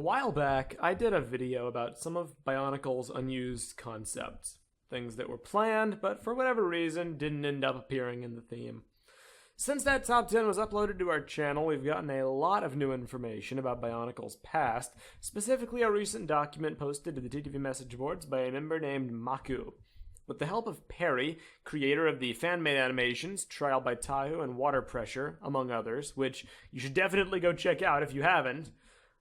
while back, I did a video about some of Bionicle's unused concepts. Things that were planned, but for whatever reason, didn't end up appearing in the theme. Since that top 10 was uploaded to our channel, we've gotten a lot of new information about Bionicle's past, specifically a recent document posted to the TTV message boards by a member named Maku. With the help of Perry, creator of the fan-made animations, Trial by Tahu and Water Pressure, among others, which you should definitely go check out if you haven't,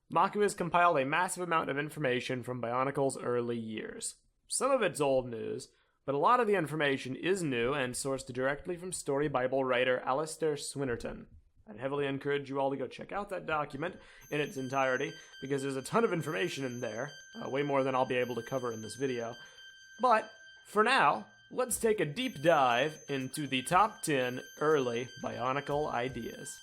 Maku has compiled a massive amount of information from Bionicle's early years. Some of it's old news, but a lot of the information is new and sourced directly from Story Bible writer Alistair Swinnerton. I'd heavily encourage you all to go check out that document in its entirety, because there's a ton of information in there, way more than I'll be able to cover in this video. But, for now, let's take a deep dive into the top 10 early Bionicle ideas.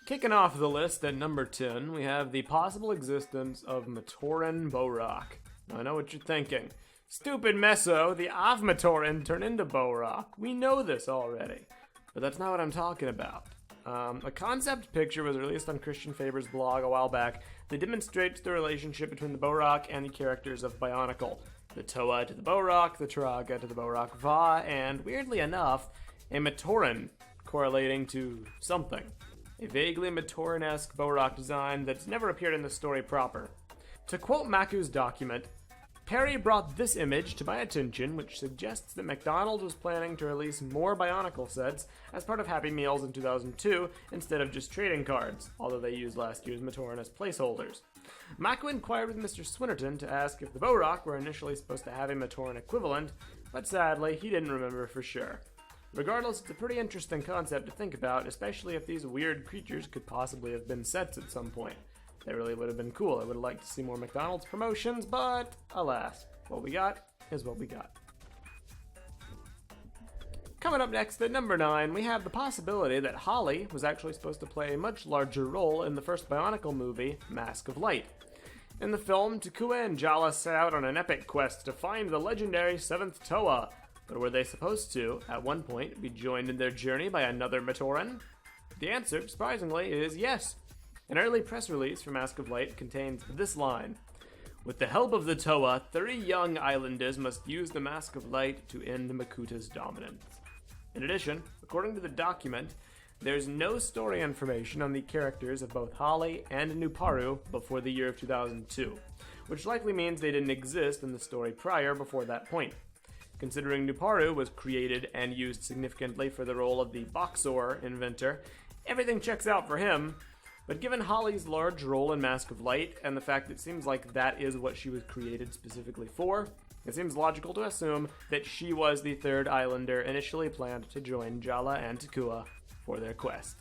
Kicking off the list at number 10, we have the possible existence of Matura Bohrok. Now, I know what you're thinking. Stupid Meso, the Avmatoran turned into Bohrok. We know this already. But that's not what I'm talking about. A concept picture was released on Christian Faber's blog a while back that demonstrates the relationship between the Bohrok and the characters of Bionicle. The Toa to the Bohrok, the Turaga to the Bohrok Va, and weirdly enough, a Maturan correlating to something. A vaguely Maturin-esque Bohrok design that's never appeared in the story proper. To quote Maku's document, Perry brought this image to my attention, which suggests that McDonald's was planning to release more Bionicle sets as part of Happy Meals in 2002 instead of just trading cards, although they used last year's Maturin as placeholders. Maku inquired with Mr. Swinnerton to ask if the Bohrok were initially supposed to have a Maturin equivalent, but sadly, he didn't remember for sure. Regardless, it's a pretty interesting concept to think about, especially if these weird creatures could possibly have been sets at some point. They really would have been cool. I would have liked to see more McDonald's promotions, but alas, what we got is what we got. Coming up next at number 9, we have the possibility that Holly was actually supposed to play a much larger role in the first Bionicle movie, Mask of Light. In the film, Tujunga and Jala set out on an epic quest to find the legendary 7th Toa, but were they supposed to, at one point, be joined in their journey by another Maturan? The answer, surprisingly, is yes. An early press release for Mask of Light contains this line: "With the help of the Toa, 3 young islanders must use the Mask of Light to end Makuta's dominance." In addition, according to the document, there's no story information on the characters of both Holly and Nuparu before the year of 2002, which likely means they didn't exist in the story prior before that point. Considering Nuparu was created and used significantly for the role of the Boxor inventor, everything checks out for him, but given Holly's large role in Mask of Light, and the fact that it seems like that is what she was created specifically for, it seems logical to assume that she was the 3rd islander initially planned to join Jala and Takua for their quest.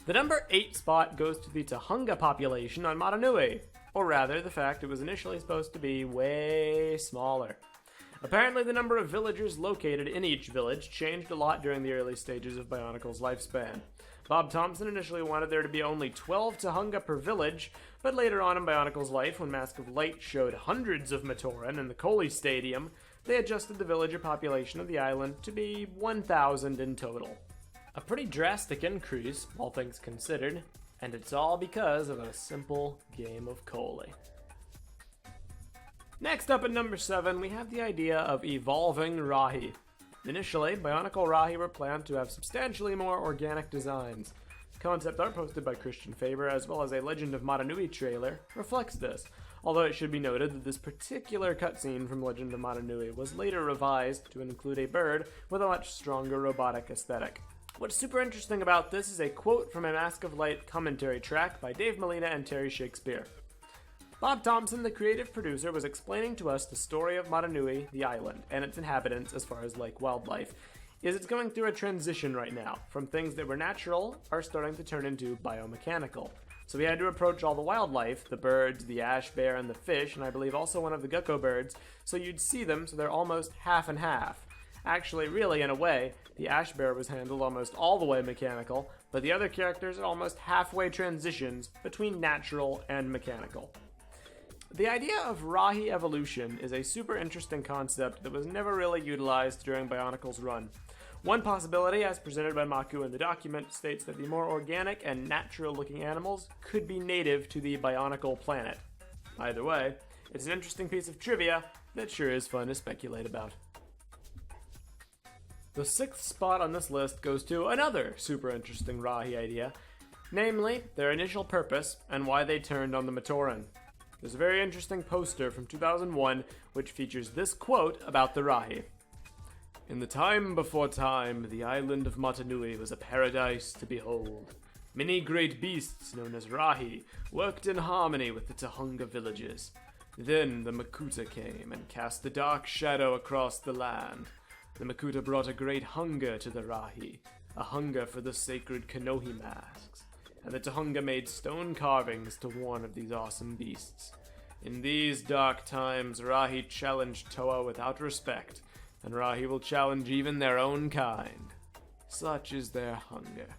The number 8 spot goes to the Tohunga population on Motunui, or rather, the fact it was initially supposed to be way smaller. Apparently, the number of villagers located in each village changed a lot during the early stages of Bionicle's lifespan. Bob Thompson initially wanted there to be only 12 Tohunga per village, but later on in Bionicle's life, when Mask of Light showed hundreds of Maturan in the Coley Stadium, they adjusted the villager population of the island to be 1,000 in total. A pretty drastic increase, all things considered, and it's all because of a simple game of Coley. Next up at number 7, we have the idea of evolving Rahi. Initially, Bionicle Rahi were planned to have substantially more organic designs. Concept art posted by Christian Faber, as well as a Legend of Motunui trailer, reflects this, although it should be noted that this particular cutscene from Legend of Motunui was later revised to include a bird with a much stronger robotic aesthetic. What's super interesting about this is a quote from a Mask of Light commentary track by Dave Molina and Terry Shakespeare. Bob Thompson, the creative producer, was explaining to us the story of Motunui, the island, and its inhabitants as far as lake wildlife, is it's going through a transition right now, from things that were natural are starting to turn into biomechanical. So we had to approach all the wildlife, the birds, the ash bear, and the fish, and I believe also one of the gecko birds, so you'd see them, so they're almost half and half. Actually, really, in a way, the ash bear was handled almost all the way mechanical, but the other characters are almost halfway transitions between natural and mechanical. The idea of Rahi evolution is a super interesting concept that was never really utilized during Bionicle's run. One possibility, as presented by Maku in the document, states that the more organic and natural-looking animals could be native to the Bionicle planet. Either way, it's an interesting piece of trivia that sure is fun to speculate about. The 6th spot on this list goes to another super interesting Rahi idea, namely their initial purpose and why they turned on the Michurin. There's a very interesting poster from 2001 which features this quote about the Rahi. "In the time before time, the island of Matanui was a paradise to behold. Many great beasts, known as Rahi, worked in harmony with the Tohunga villages. Then the Makuta came and cast a dark shadow across the land. The Makuta brought a great hunger to the Rahi, a hunger for the sacred Kanohi masks, and the Tohunga made stone carvings to warn of these awesome beasts. In these dark times, Rahi challenged Toa without respect, and Rahi will challenge even their own kind. Such is their hunger."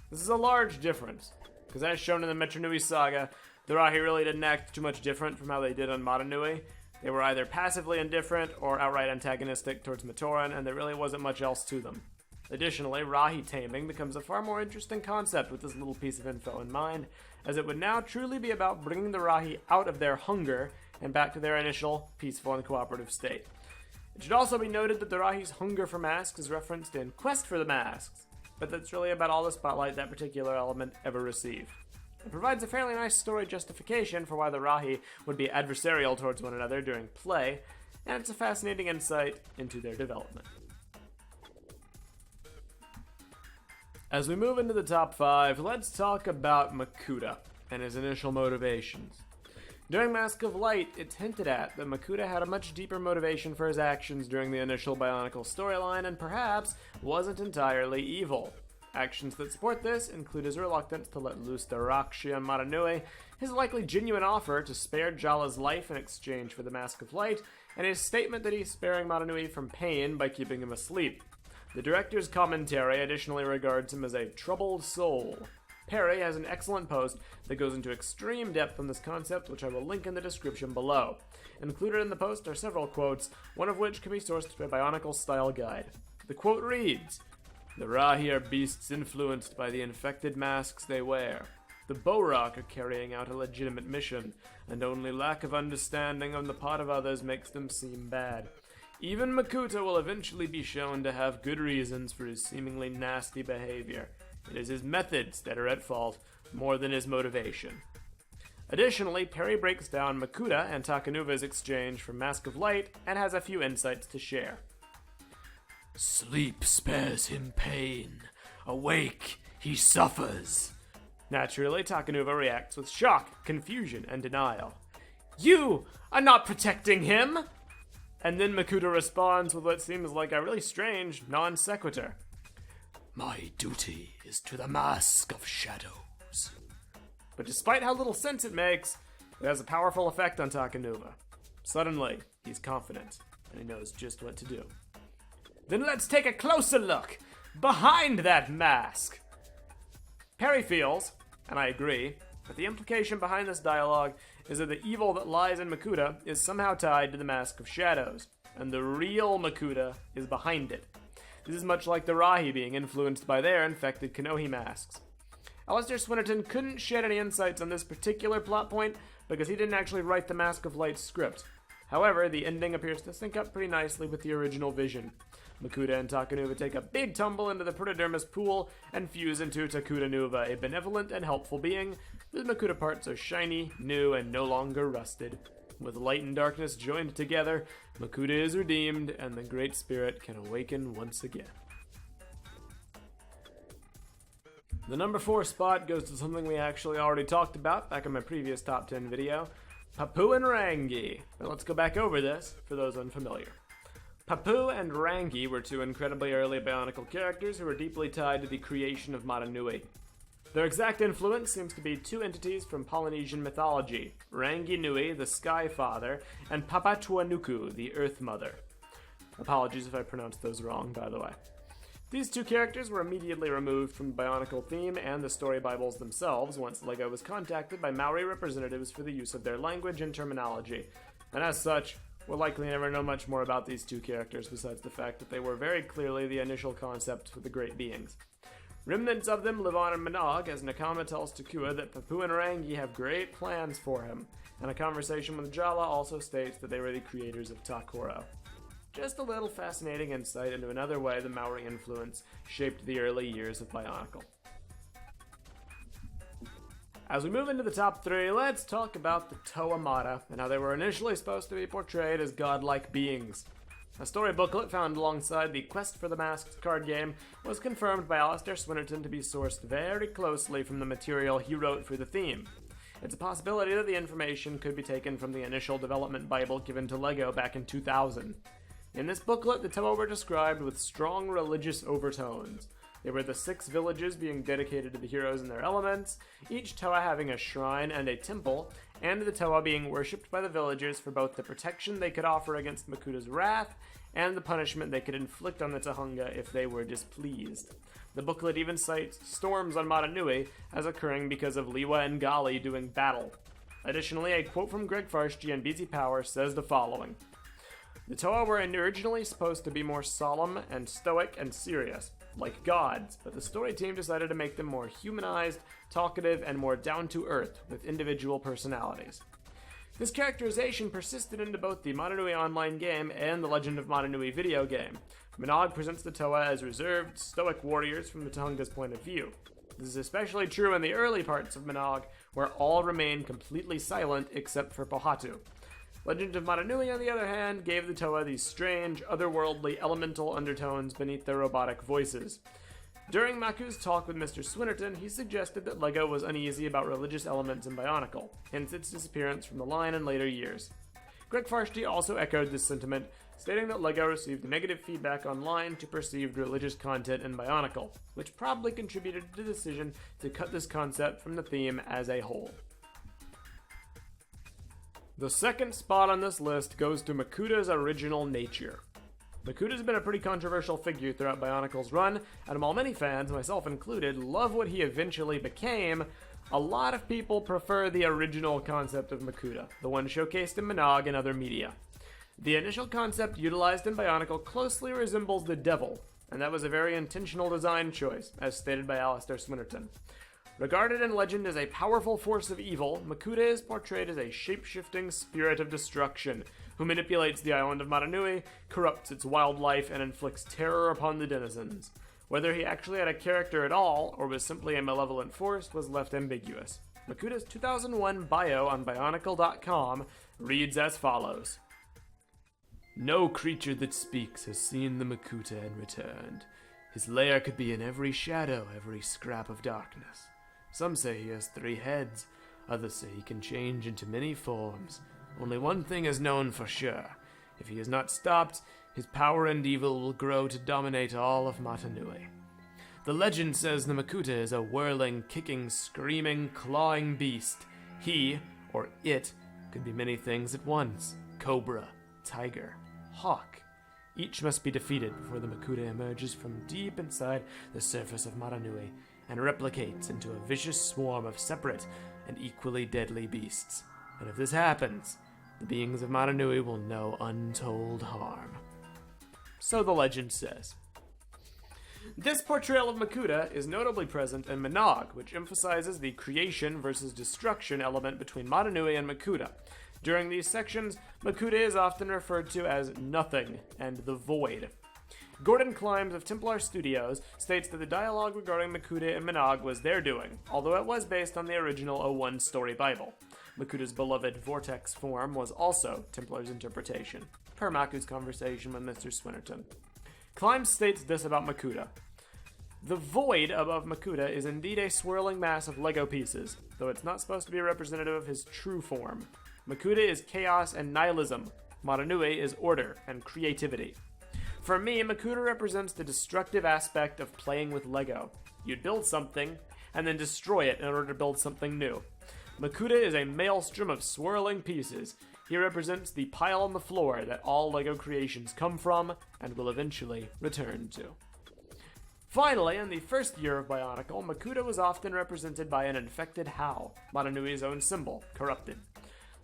This is a large difference, because as shown in the Metronui saga, the Rahi really didn't act too much different from how they did on Matanui. They were either passively indifferent or outright antagonistic towards Michurin, and there really wasn't much else to them. Additionally, Rahi taming becomes a far more interesting concept with this little piece of info in mind, as it would now truly be about bringing the Rahi out of their hunger and back to their initial peaceful and cooperative state. It should also be noted that the Rahi's hunger for masks is referenced in Quest for the Masks, but that's really about all the spotlight that particular element ever received. It provides a fairly nice story justification for why the Rahi would be adversarial towards one another during play, and it's a fascinating insight into their development. As we move into the top 5, let's talk about Makuta and his initial motivations. During Mask of Light, it's hinted at that Makuta had a much deeper motivation for his actions during the initial Bionicle storyline and perhaps wasn't entirely evil. Actions that support this include his reluctance to let loose the Rakshi on Matanui, his likely genuine offer to spare Jala's life in exchange for the Mask of Light, and his statement that he's sparing Matanui from pain by keeping him asleep. The director's commentary additionally regards him as a troubled soul. Perry has an excellent post that goes into extreme depth on this concept, which I will link in the description below. Included in the post are several quotes, one of which can be sourced by Bionicle's style guide. The quote reads, "The Rahi are beasts influenced by the infected masks they wear. The Bohrok are carrying out a legitimate mission, and only lack of understanding on the part of others makes them seem bad. Even Makuta will eventually be shown to have good reasons for his seemingly nasty behavior. It is his methods that are at fault, more than his motivation." Additionally, Perry breaks down Makuta and Takanuva's exchange for Mask of Light and has a few insights to share. "Sleep spares him pain. Awake, he suffers." Naturally, Takanuva reacts with shock, confusion, and denial. "You are not protecting him!" And then Makuta responds with what seems like a really strange non sequitur. "My duty is to the Mask of Shadows." But despite how little sense it makes, it has a powerful effect on Takanuva. Suddenly, he's confident, and he knows just what to do. Then let's take a closer look behind that mask. Perry feels, and I agree, that the implication behind this dialogue is that the evil that lies in Makuta is somehow tied to the Mask of Shadows, and the real Makuta is behind it. This is much like the Rahi being influenced by their infected Kanohi masks. Alistair Swinnerton couldn't shed any insights on this particular plot point because he didn't actually write the Mask of Light script. However, the ending appears to sync up pretty nicely with the original vision. Makuta and Takanuva take a big tumble into the Protodermis pool and fuse into Takutanuva, a benevolent and helpful being, whose Makuta parts are shiny, new, and no longer rusted. With light and darkness joined together, Makuta is redeemed, and the Great Spirit can awaken once again. The number 4 spot goes to something we actually already talked about back in my previous top 10 video, Appu and Rangi. Now let's go back over this for those unfamiliar. Appu and Rangi were two incredibly early Bionicle characters who were deeply tied to the creation of Matanui. Their exact influence seems to be two entities from Polynesian mythology, Rangi Nui, the Sky Father, and Papatuanuku, the Earth Mother. Apologies if I pronounced those wrong, by the way. These two characters were immediately removed from the Bionicle theme and the story bibles themselves once LEGO was contacted by Maori representatives for the use of their language and terminology, and as such, We'll likely never know much more about these two characters besides the fact that they were very clearly the initial concept for the great beings. Remnants of them live on in Manog, as Nakama tells Takua that Appu and Rangi have great plans for him, and a conversation with Jala also states that they were the creators of Takoro. Just a little fascinating insight into another way the Maori influence shaped the early years of Bionicle. As we move into the top 3, let's talk about the Toa and how they were initially supposed to be portrayed as godlike beings. A story booklet found alongside the Quest for the Masks card game was confirmed by Alistair Swinnerton to be sourced very closely from the material he wrote for the theme. It's a possibility that the information could be taken from the initial development Bible given to LEGO back in 2000. In this booklet, the Toa were described with strong religious overtones. They were the 6 villages being dedicated to the heroes and their elements, each Toa having a shrine and a temple, and the Toa being worshipped by the villagers for both the protection they could offer against Makuta's wrath and the punishment they could inflict on the Tohunga if they were displeased. The booklet even cites storms on Maranui as occurring because of Liwa and Gali doing battle. Additionally, a quote from Greg Farshchi and BZ Power says the following: "The Toa were originally supposed to be more solemn and stoic and serious, like gods, but the story team decided to make them more humanized, talkative, and more down-to-earth, with individual personalities." This characterization persisted into both the Maranui online game and the Legend of Maranui video game. Manog presents the Toa as reserved, stoic warriors from the Tohunga's point of view. This is especially true in the early parts of Manog, where all remain completely silent except for Pohatu. Legend of Maranui, on the other hand, gave the Toa these strange, otherworldly, elemental undertones beneath their robotic voices. During Maku's talk with Mr. Swinnerton, he suggested that LEGO was uneasy about religious elements in Bionicle, hence its disappearance from the line in later years. Greg Farshchi also echoed this sentiment, stating that LEGO received negative feedback online to perceived religious content in Bionicle, which probably contributed to the decision to cut this concept from the theme as a whole. The second spot on this list goes to Makuta's original nature. Makuta's been a pretty controversial figure throughout Bionicle's run, and while many fans, myself included, love what he eventually became, a lot of people prefer the original concept of Makuta, the one showcased in Manog and other media. The initial concept utilized in Bionicle closely resembles the devil, and that was a very intentional design choice, as stated by Alistair Swinnerton. Regarded in legend as a powerful force of evil, Makuta is portrayed as a shape-shifting spirit of destruction, who manipulates the island of Maranui, corrupts its wildlife, and inflicts terror upon the denizens. Whether he actually had a character at all, or was simply a malevolent force, was left ambiguous. Makuta's 2001 bio on Bionicle.com reads as follows: "No creature that speaks has seen the Makuta and returned. His lair could be in every shadow, every scrap of darkness. Some say he has 3 heads, others say he can change into many forms. Only one thing is known for sure. If he is not stopped, his power and evil will grow to dominate all of Matanui. The legend says the Makuta is a whirling, kicking, screaming, clawing beast. He, or it, could be many things at once: cobra, tiger, hawk. Each must be defeated before the Makuta emerges from deep inside the surface of Maranui and replicates into a vicious swarm of separate and equally deadly beasts. And if this happens, the beings of Maranui will know untold harm." So the legend says. This portrayal of Makuta is notably present in Manog, which emphasizes the creation versus destruction element between Maranui and Makuta. During these sections, Makuta is often referred to as Nothing and the Void. Gordon Climbs of Templar Studios states that the dialogue regarding Makuta and Manog was their doing, although it was based on the original 01 story Bible. Makuta's beloved vortex form was also Templar's interpretation, per Maku's conversation with Mr. Swinnerton. Climbs states this about Makuta: "The void above Makuta is indeed a swirling mass of Lego pieces, though it's not supposed to be representative of his true form. Makuta is chaos and nihilism. Maranui is order and creativity. For me, Makuta represents the destructive aspect of playing with Lego. You'd build something, and then destroy it in order to build something new. Makuta is a maelstrom of swirling pieces. He represents the pile on the floor that all Lego creations come from, and will eventually return to." Finally, in the first year of Bionicle, Makuta was often represented by an infected How, Maranui's own symbol, corrupted.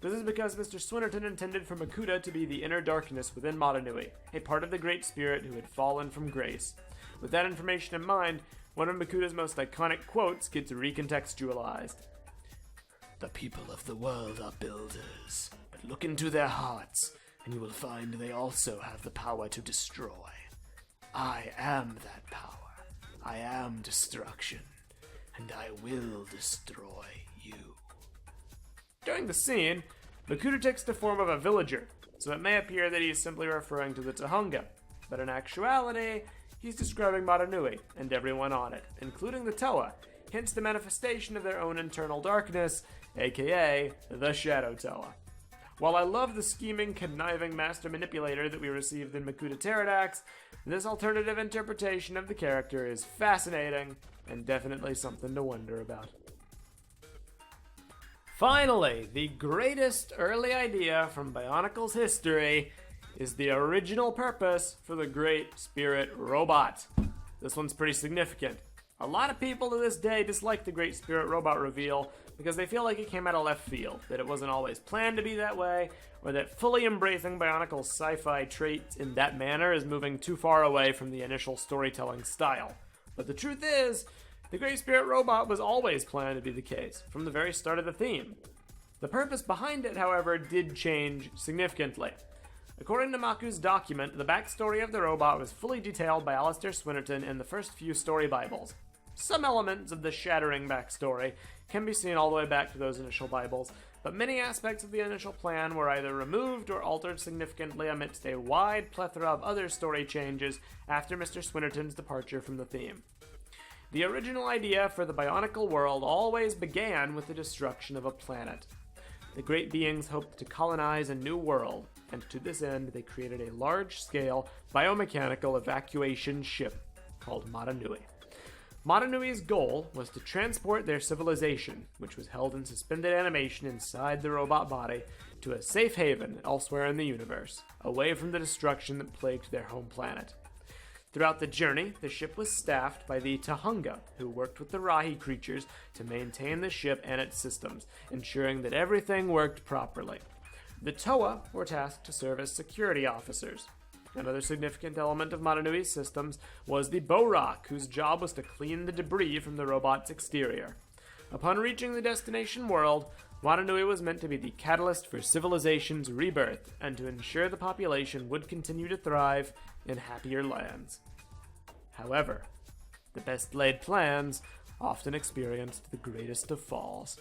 This is because Mr. Swinnerton intended for Makuta to be the inner darkness within Motunui, a part of the Great Spirit who had fallen from grace. With that information in mind, one of Makuta's most iconic quotes gets recontextualized. "The people of the world are builders, but look into their hearts, and you will find they also have the power to destroy. I am that power. I am destruction, and I will destroy you." During the scene, Makuta takes the form of a villager, so it may appear that he is simply referring to the Tohunga, but in actuality, he's describing Motunui and everyone on it, including the Toa, hence the manifestation of their own internal darkness, aka the Shadow Toa. While I love the scheming, conniving master manipulator that we received in Makuta Pterodax, this alternative interpretation of the character is fascinating and definitely something to wonder about. Finally, the greatest early idea from Bionicle's history is the original purpose for the Great Spirit Robot. This one's pretty significant. A lot of people to this day dislike the Great Spirit Robot reveal because they feel like it came out of left field, that it wasn't always planned to be that way, or that fully embracing Bionicle's sci-fi traits in that manner is moving too far away from the initial storytelling style. But the truth is, the Great Spirit Robot was always planned to be the case, from the very start of the theme. The purpose behind it, however, did change significantly. According to Maku's document, the backstory of the robot was fully detailed by Alistair Swinnerton in the first few story Bibles. Some elements of the shattering backstory can be seen all the way back to those initial Bibles, but many aspects of the initial plan were either removed or altered significantly amidst a wide plethora of other story changes after Mr. Swinnerton's departure from the theme. The original idea for the Bionicle world always began with the destruction of a planet. The great beings hoped to colonize a new world, and to this end they created a large-scale biomechanical evacuation ship called Motunui. Motunui's goal was to transport their civilization, which was held in suspended animation inside the robot body, to a safe haven elsewhere in the universe, away from the destruction that plagued their home planet. Throughout the journey, the ship was staffed by the Tohunga, who worked with the Rahi creatures to maintain the ship and its systems, ensuring that everything worked properly. The Toa were tasked to serve as security officers. Another significant element of Motunui's systems was the Bohrok, whose job was to clean the debris from the robot's exterior. Upon reaching the destination world, Motunui was meant to be the catalyst for civilization's rebirth and to ensure the population would continue to thrive in happier lands. However, the best-laid plans often experienced the greatest of falls.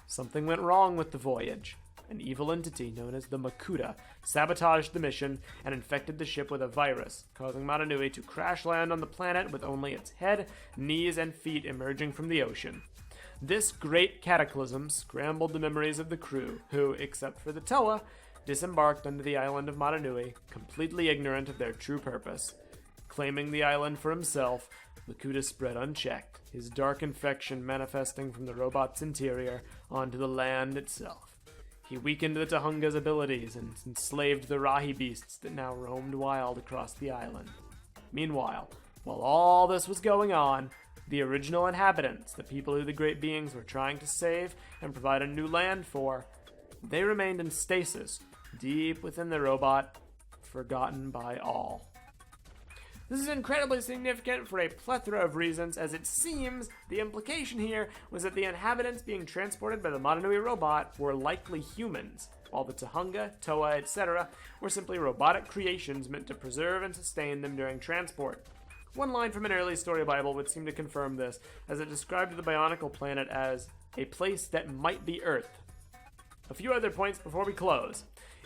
Something went wrong with the voyage. An evil entity known as the Makuta sabotaged the mission and infected the ship with a virus, causing Motunui to crash land on the planet with only its head, knees, and feet emerging from the ocean. This great cataclysm scrambled the memories of the crew, who, except for the Toa, disembarked onto the island of Motunui, completely ignorant of their true purpose. Claiming the island for himself, Makuta spread unchecked, his dark infection manifesting from the robot's interior onto the land itself. He weakened the Tohunga's abilities and enslaved the Rahi beasts that now roamed wild across the island. Meanwhile, while all this was going on, the original inhabitants, the people who the great beings were trying to save and provide a new land for, they remained in stasis, deep within the robot, forgotten by all. This is incredibly significant for a plethora of reasons, as it seems the implication here was that the inhabitants being transported by the Motunui robot were likely humans, while the Tohunga, Toa, etc. were simply robotic creations meant to preserve and sustain them during transport. One line from an early story Bible would seem to confirm this, as it described the Bionicle planet as a place that might be Earth. A few other points before we close.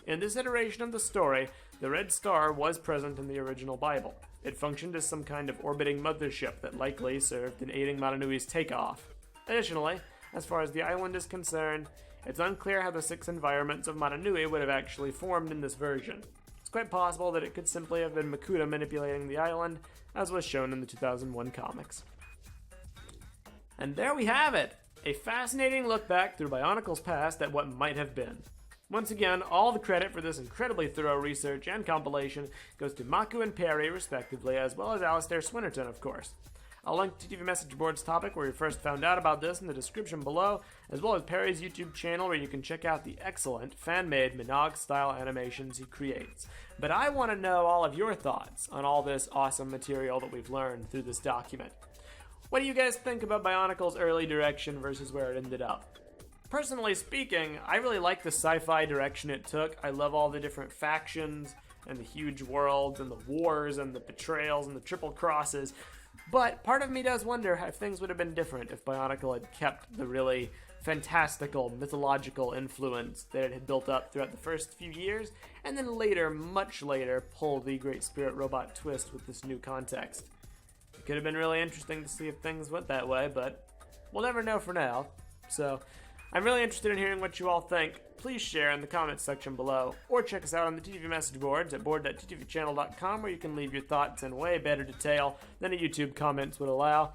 In this iteration of the story, the Red Star was present in the original Bible. It functioned as some kind of orbiting mothership that likely served in aiding Motunui's takeoff. Additionally, as far as the island is concerned, it's unclear how the 6 environments of Motunui would have actually formed in this version. It's quite possible that it could simply have been Makuta manipulating the island, as was shown in the 2001 comics. And there we have it! A fascinating look back through Bionicle's past at what might have been. Once again, all the credit for this incredibly thorough research and compilation goes to Maku and Perry, respectively, as well as Alistair Swinnerton, of course. I'll link to TTV message board's topic where we first found out about this in the description below, as well as Perry's YouTube channel where you can check out the excellent fan-made Minogue-style animations he creates. But I want to know all of your thoughts on all this awesome material that we've learned through this document. What do you guys think about Bionicle's early direction versus where it ended up? Personally speaking, I really like the sci-fi direction it took. I love all the different factions and the huge worlds and the wars and the betrayals and the triple crosses. But part of me does wonder if things would have been different if Bionicle had kept the really fantastical, mythological influence that it had built up throughout the first few years, and then later, much later, pull the Great Spirit Robot twist with this new context. It could have been really interesting to see if things went that way, but we'll never know for now. So, I'm really interested in hearing what you all think. Please share in the comments section below, or check us out on the TTV message boards at board.ttvchannel.com, where you can leave your thoughts in way better detail than a YouTube comments would allow.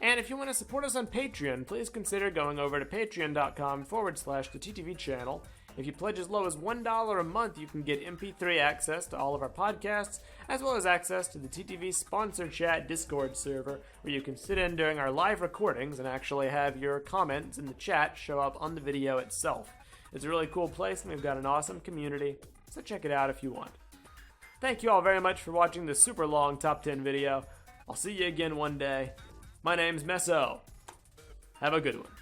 And if you want to support us on Patreon, please consider going over to patreon.com/the TTV channel. If you pledge as low as $1 a month, you can get MP3 access to all of our podcasts, as well as access to the TTV Sponsor Chat Discord server, where you can sit in during our live recordings and actually have your comments in the chat show up on the video itself. It's a really cool place, and we've got an awesome community, so check it out if you want. Thank you all very much for watching this super long Top 10 video. I'll see you again one day. My name's Meso. Have a good one.